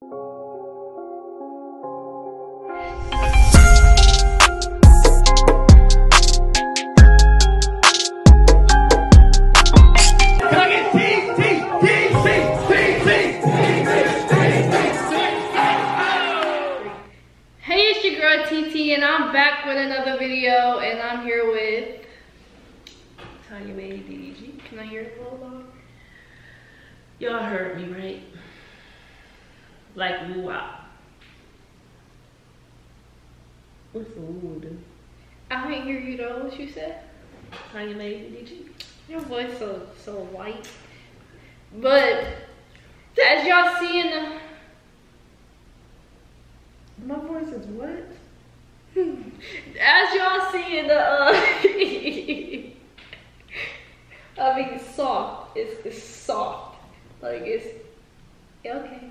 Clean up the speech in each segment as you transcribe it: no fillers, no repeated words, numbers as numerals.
TT, and I'm back with another video, and I'm here with Tanya May DDG. Can I hear it a little loud? Y'all heard me, right? Like woo-wop. What's the woo do? I didn't hear you though. What you said? Tanya May DDG. Your voice so white. But as y'all see in the My voice is what? as y'all see in the I mean soft. It's soft. Like it's okay.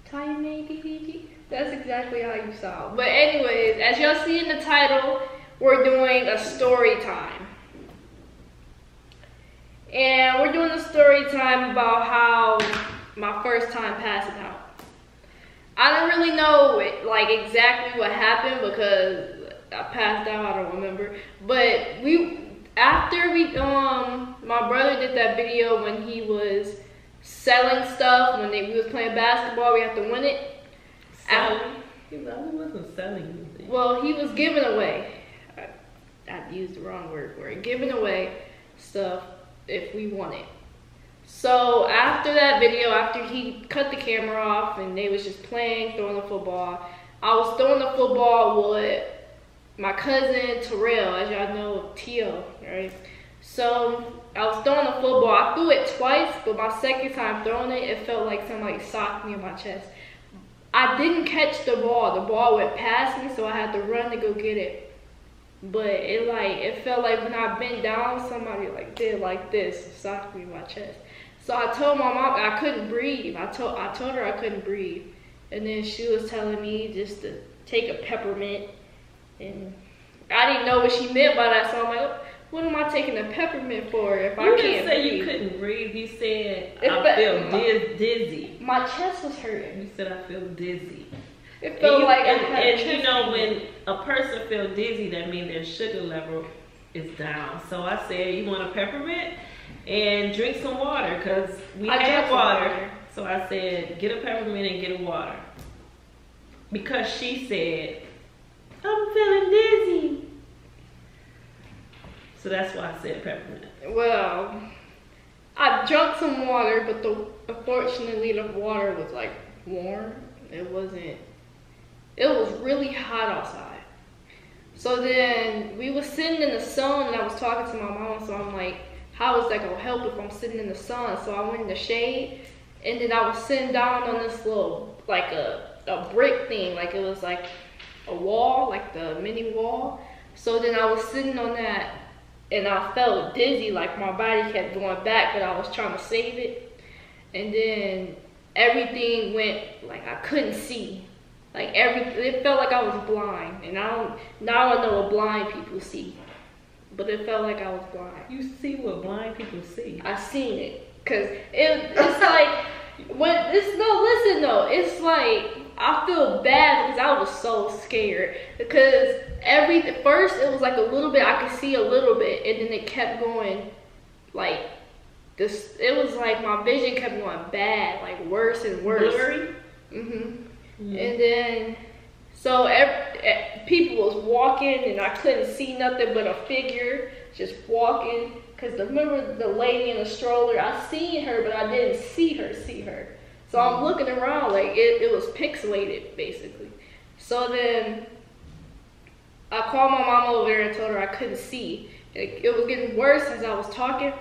Tanya May DDG. That's exactly how you sound. But anyways, as y'all see in the title, we're doing a story time. And we're doing a story time about how my first time passing out. I don't really know like exactly what happened because I passed out, I don't remember. But after my brother did that video when he was selling stuff, when we was playing basketball, we had to win it. Selling? He wasn't selling anything. Well, he was giving away. I used the wrong word for it. Giving away stuff if we won it. So after that video, after he cut the camera off and they was just playing, throwing the football, I was throwing the football with my cousin Terrell, as y'all know, Tio, right? So I was throwing the football. I threw it twice, but my second time throwing it, it felt like somebody socked me in my chest. I didn't catch the ball. The ball went past me, so I had to run to go get it. But it felt like when I bent down, somebody did like this, socked me in my chest. So I told my mom I couldn't breathe. I told her I couldn't breathe. And then she was telling me just to take a peppermint. And I didn't know what she meant by that. So I'm like, what am I taking a peppermint for if I can't breathe? You didn't say you couldn't breathe. You said I feel dizzy. My chest was hurting. You said I feel dizzy. It felt like I had and you know, when a person feels dizzy, that means their sugar level is down. So I said, you want a peppermint? And drink some water, because we had water. So I said, get a peppermint and get a water. Because she said, I'm feeling dizzy. So that's why I said peppermint. Well, I drank some water, but unfortunately the water was warm. It was really hot outside. So then we was sitting in the sun and I was talking to my mom, so I'm like, how is that gonna help if I'm sitting in the sun? So I went in the shade, and then I was sitting down on this little, a brick thing, it was like a wall, like the mini wall. So then I was sitting on that, and I felt dizzy, like my body kept going back, but I was trying to save it. And then everything went, I couldn't see. It felt like I was blind, and now I know what blind people see. But it felt like I was blind. You see what blind people see? I seen it. Cause it's like, listen though, it's like, I feel bad because I was so scared. Because first it was like a little bit, I could see a little bit, and then it kept going it was like my vision kept going bad, worse and worse. Blurry? Mm-hmm. And then, so people was walking and I couldn't see nothing but a figure just walking. Cause remember the lady in the stroller, I seen her, but I didn't see her. So I'm looking around it was pixelated basically. So then I called my mom over there and told her I couldn't see. It was getting worse as I was talking.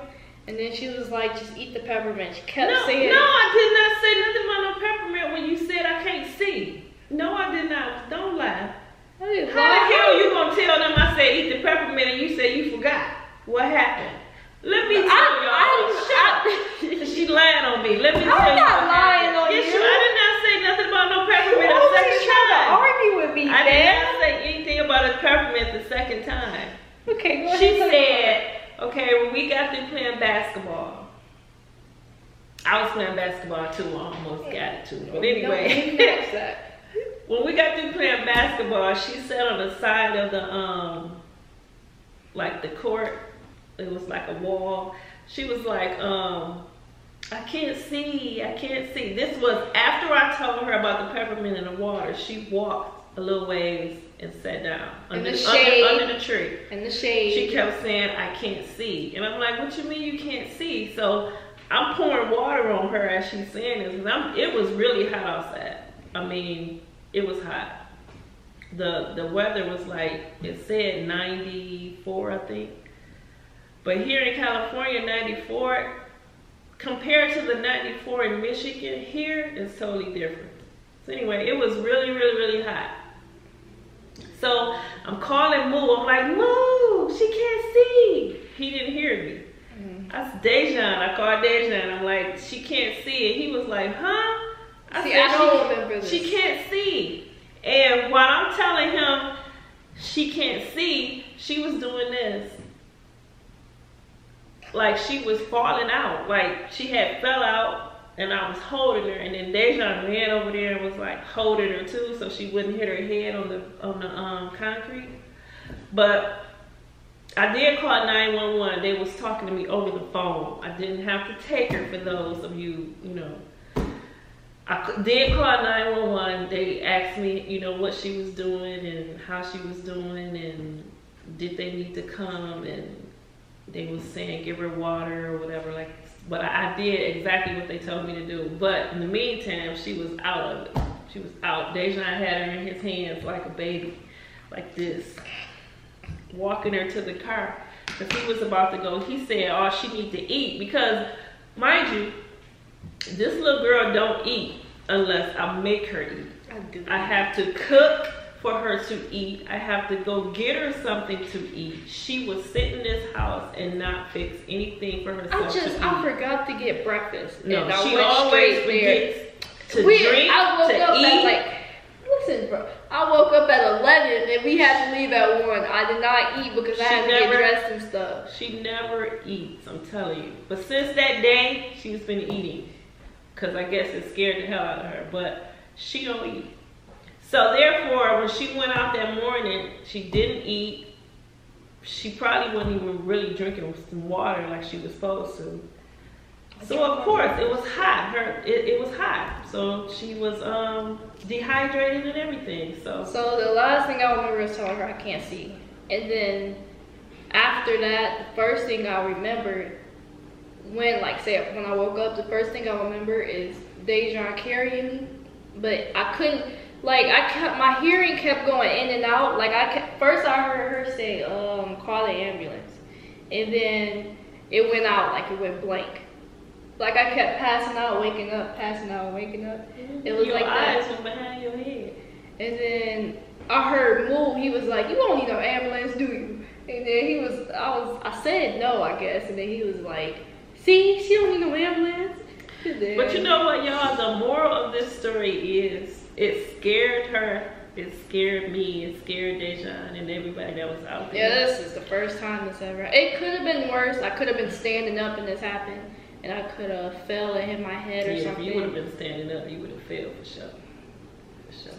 And then she was like, just eat the peppermint. She kept saying. No, I did not say nothing about no peppermint when you said I can't see. No, I did not. Don't lie. How the hell you gonna tell them I said eat the peppermint and you said you forgot? What happened? Let me tell y'all. She lying on me. Let me tell you. I'm not lying on you. Yes, I did not say nothing about no peppermint the second time. Trying to argue with me, I did not say anything about a peppermint the second time. Okay, go ahead. She said, okay, when we got through playing basketball, I was playing basketball too. I almost got it too. But anyway, when we got through playing basketball, she sat on the side of the like the court. It was like a wall. She was like, I can't see. This was after I told her about the peppermint in the water. She walked a little ways and sat down under the tree. In the shade. She kept saying, I can't see. And I'm like, what you mean you can't see? So I'm pouring water on her as she's saying this. It was really hot outside. I mean, it was hot. The weather was like, it said 94, I think. But here in California, 94, compared to the 94 in Michigan, here is totally different. So anyway, it was really, really, really hot. So I'm calling Moo. I'm like, Moo, she can't see. He didn't hear me. That's Dejan. I called Dejan. I'm like, she can't see. And he was like, huh? I don't remember this. She can't see. And while I'm telling him she can't see, she was doing this. Like she was falling out. Like she had fell out and I was holding her, and then Dejan ran over there and was like holding her too so she wouldn't hit her head on the concrete. But I did call 911. They was talking to me over the phone. I didn't have to take her, for those of you, you know. I did call 911. They asked me, you know, what she was doing and how she was doing and did they need to come, and they was saying give her water or whatever. Like, but I did exactly what they told me to do. But in the meantime, she was out of it. She was out. Dejan had her in his hands like a baby, like this, walking her to the car because he was about to go. He said, oh, she need to eat, because mind you, this little girl don't eat unless I make her eat. I have to cook for her to eat. I have to go get her something to eat. She would sit in this house and not fix anything for herself to eat. I forgot to get breakfast. No, and she always forgets to drink, I woke to up eat. At like, listen, bro. I woke up at 11 and we had to leave at 1. I did not eat because I had to get dressed and stuff. She never eats, I'm telling you. But since that day, she's been eating. Because I guess it scared the hell out of her. But she don't eat. So therefore, when she went out that morning, she didn't eat. She probably wasn't even really drinking some water like she was supposed to. So of course, it was hot. It was hot. So she was dehydrated and everything. So the last thing I remember is telling her I can't see. And then after that, the first thing I remembered when I woke up, the first thing I remember is Dejan carrying me. But I couldn't, my hearing kept going in and out. First I heard her say, call the ambulance. And then it went out, it went blank. I kept passing out, waking up, passing out, waking up. It was your like that. Your eyes was behind your head. And then I heard Moo. He was like, "You don't need no ambulance, do you?" And then I said no, I guess. And then he was like, "See, she don't need no ambulance." But you know what, y'all? The moral of this story is, it scared her. It scared me. It scared Dejan and everybody that was out there. Yeah, this is the first time this ever. It could have been worse. I could have been standing up and this happened. And I could have fell and hit my head or something. If you would have been standing up, you would have fell for sure.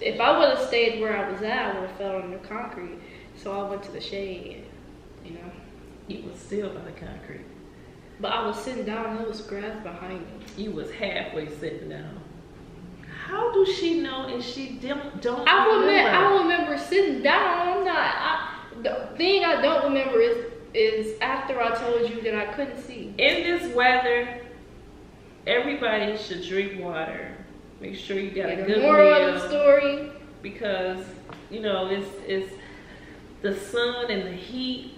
If I would have stayed where I was at, I would have fell on the concrete. So I went to the shade, you know. You was still by the concrete. But I was sitting down and there was grass behind me. You was halfway sitting down. How do she know and she don't remember? I remember sitting down. The thing I don't remember is after I told you that I couldn't see. In this weather, everybody should drink water. Make sure you got a good meal. The moral of the story, because you know it's the sun and the heat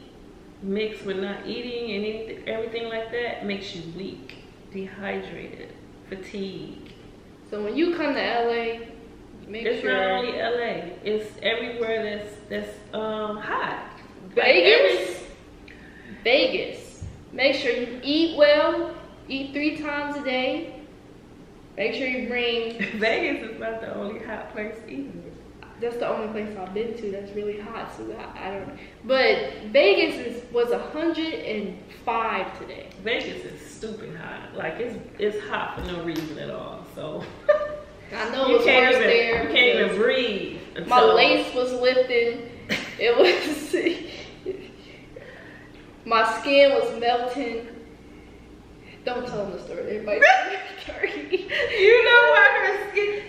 mixed with not eating and everything like that makes you weak, dehydrated, fatigued. So when you come to LA, it's not only LA. It's everywhere that's hot. Vegas. Make sure you eat well. Eat 3 times a day. Make sure you bring. Vegas is not the only hot place either. That's the only place I've been to that's really hot, so I don't. But Vegas was 105 today. Vegas is stupid hot. Like it's hot for no reason at all. So I know it was worse there. You can't even breathe. My lace was lifting. It was. My skin was melting. Don't tell them the story. Everybody.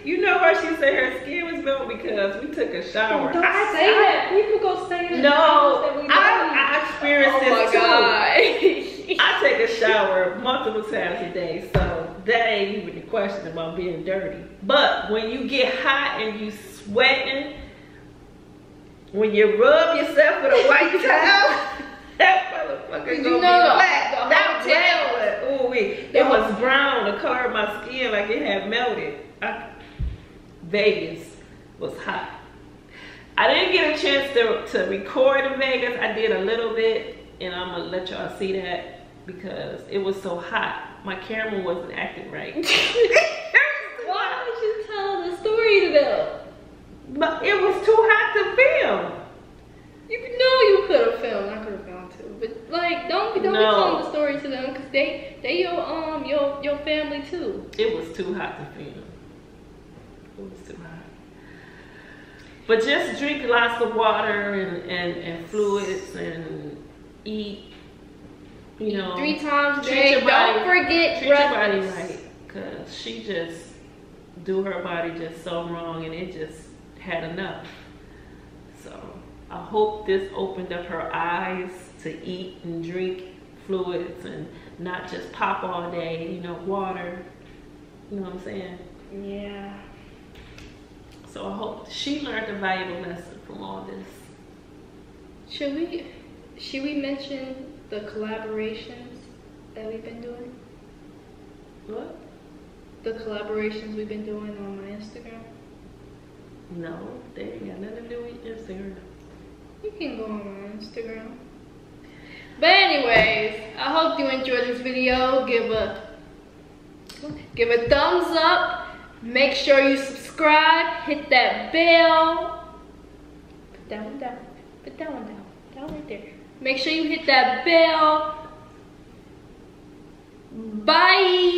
You know why she said her skin was melting? Because we took a shower. Don't say that. People go say that. No, I experienced this too. God. I take a shower multiple times a day, so that ain't even a question about being dirty. But when you get hot and you sweating, when you rub yourself with a white towel, that motherfucker gonna be black. That hotel, it was brown, the color of my skin, like it had melted. Vegas was hot. I didn't get a chance to record in Vegas. I did a little bit, and I'm gonna let y'all see that because it was so hot. My camera wasn't acting right. Why would you tell the story to them? But it was too hot to film. You know you could have filmed. I could have filmed too. But like, don't be telling the story to them because they your family too. It was too hot to film. It was too hot. But just drink lots of water and fluids and eat. You know, 3 times a day. Don't forget treat your body right, cause she just do her body just so wrong, and it just had enough. So I hope this opened up her eyes to eat and drink fluids and not just pop all day. You know, water. You know what I'm saying? Yeah. So I hope she learned a valuable lesson from all this. Should we mention the collaborations that we've been doing? What? The collaborations we've been doing on my Instagram? No, they ain't got nothing to do with Instagram. You can go on my Instagram. But anyways, I hope you enjoyed this video. Give a thumbs up. Make sure you subscribe. Hit that bell. Put that one down. Put that one down. Down right there. Make sure you hit that bell. Bye.